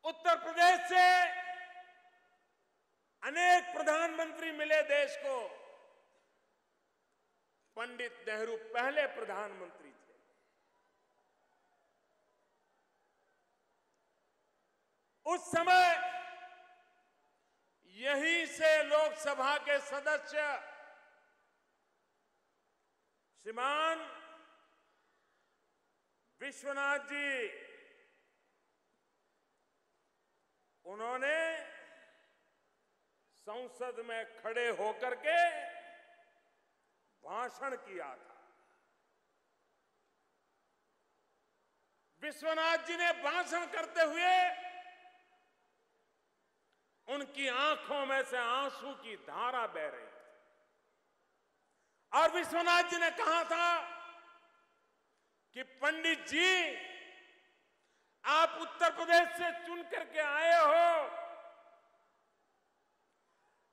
उत्तर प्रदेश से अनेक प्रधानमंत्री मिले देश को। पंडित नेहरू पहले प्रधानमंत्री थे। उस समय यहीं से लोकसभा के सदस्य श्रीमान विश्वनाथ जी, उन्होंने संसद में खड़े होकर के भाषण किया था। विश्वनाथ जी ने भाषण करते हुए उनकी आंखों में से आंसू की धारा बह रही थी और विश्वनाथ जी ने कहा था कि पंडित जी, आप उत्तर प्रदेश से चुन करके आए हो,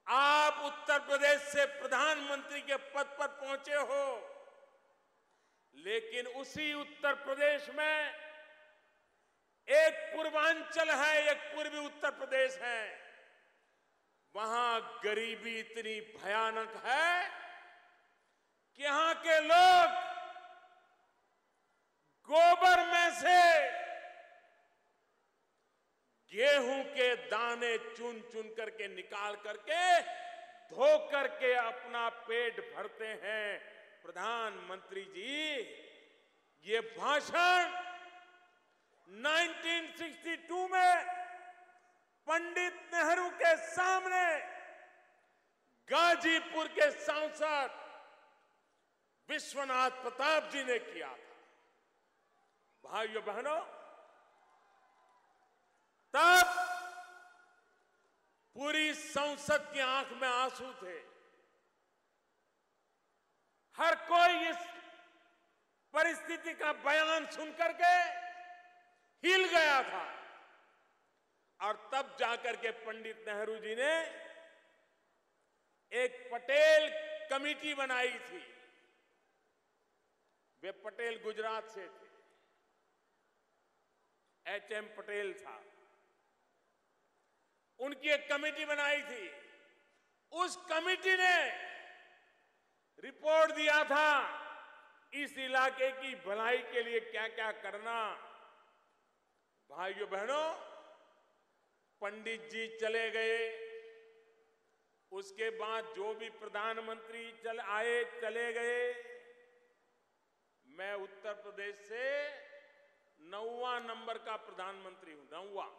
आप उत्तर प्रदेश से प्रधानमंत्री के पद पर पहुंचे हो, लेकिन उसी उत्तर प्रदेश में एक पूर्वांचल है, एक पूर्वी उत्तर प्रदेश है, वहां गरीबी इतनी भयानक है कि यहां के लोग गोबर में से गेहूं के दाने चुन चुन करके निकाल करके धो करके अपना पेट भरते हैं। प्रधानमंत्री जी, ये भाषण 1962 में पंडित नेहरू के सामने गाजीपुर के सांसद विश्वनाथ प्रताप जी ने किया था। भाइयों बहनों, तब पूरी संसद की आंख में आंसू थे। हर कोई इस परिस्थिति का बयान सुनकर के हिल गया था और तब जाकर के पंडित नेहरू जी ने एक पटेल कमेटी बनाई थी। वे पटेल गुजरात से थे, एच.एम. पटेल था, उनकी एक कमेटी बनाई थी। उस कमेटी ने रिपोर्ट दिया था इस इलाके की भलाई के लिए क्या क्या करना। भाइयों बहनों, पंडित जी चले गए, उसके बाद जो भी प्रधानमंत्री चले गए। मैं उत्तर प्रदेश से 9वां नंबर का प्रधानमंत्री हूं, 9वां।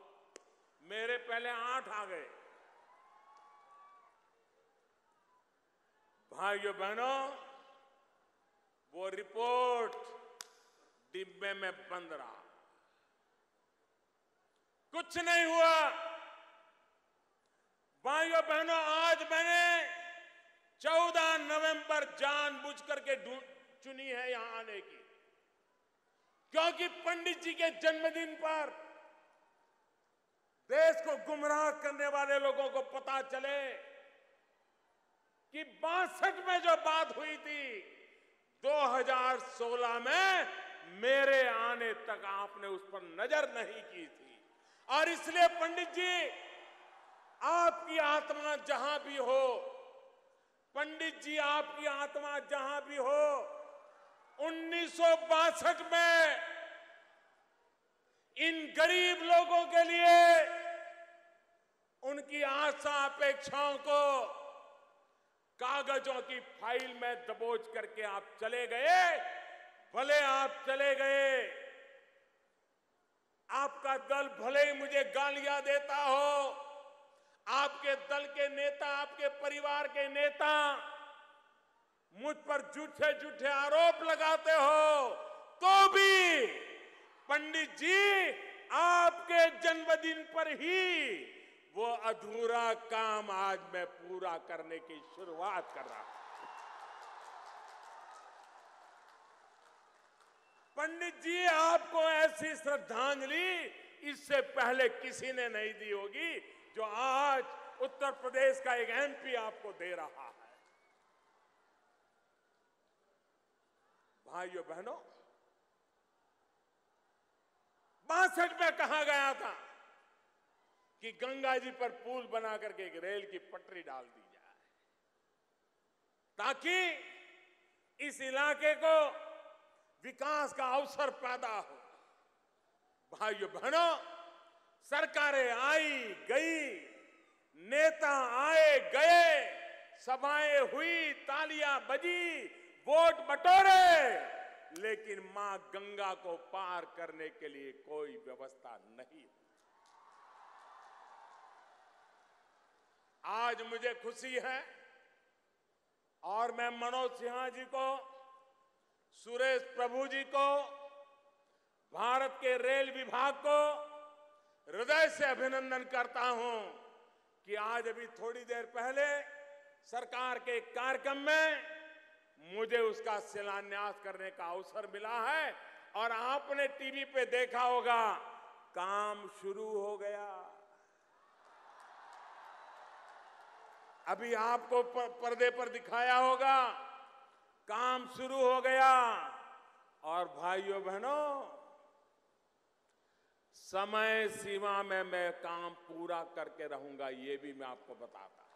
मेरे पहले 8 आ गए। भाइयों बहनों, वो रिपोर्ट डिब्बे में बंद रहा, कुछ नहीं हुआ। भाइयों बहनों, आज मैंने 14 नवंबर जानबूझ करके चुनी है यहां आने की, क्योंकि पंडित जी के जन्मदिन पर देश को गुमराह करने वाले लोगों को पता चले कि 62 में जो बात हुई थी, 2016 में मेरे आने तक आपने उस पर नजर नहीं की थी। और इसलिए पंडित जी, आपकी आत्मा जहां भी हो, पंडित जी आपकी आत्मा जहां भी हो, 1962 में इन गरीब लोगों के लिए उनकी आशा अपेक्षाओं को कागजों की फाइल में दबोच करके आप चले गए। भले आप चले गए, आपका दल भले ही मुझे गालियां देता हो, आपके दल के नेता, आपके परिवार के नेता मुझ पर झूठे झूठे आरोप लगाते हो, तो भी पंडित जी, आपके जन्मदिन पर ही वो अधूरा काम आज मैं पूरा करने की शुरुआत कर रहा हूं। पंडित जी, आपको ऐसी श्रद्धांजलि इससे पहले किसी ने नहीं दी होगी जो आज उत्तर प्रदेश का एक एमपी आपको दे रहा है। भाइयों बहनों, 62 में कहा गया था कि गंगा जी पर पुल बना करके एक रेल की पटरी डाल दी जाए, ताकि इस इलाके को विकास का अवसर पैदा हो। भाइयों बहनों, सरकारें आई गई, नेता आए गए, सभाएं हुई, तालियां बजी, वोट बटोरे, लेकिन मां गंगा को पार करने के लिए कोई व्यवस्था नहीं। आज मुझे खुशी है और मैं मनोज सिन्हा जी को, सुरेश प्रभु जी को, भारत के रेल विभाग को हृदय से अभिनंदन करता हूं कि आज अभी थोड़ी देर पहले सरकार के कार्यक्रम में मुझे उसका शिलान्यास करने का अवसर मिला है और आपने टीवी पे देखा होगा, काम शुरू हो गया। अभी आपको पर्दे पर दिखाया होगा, काम शुरू हो गया। और भाइयों बहनों, समय सीमा में मैं काम पूरा करके रहूंगा, ये भी मैं आपको बताता हूं।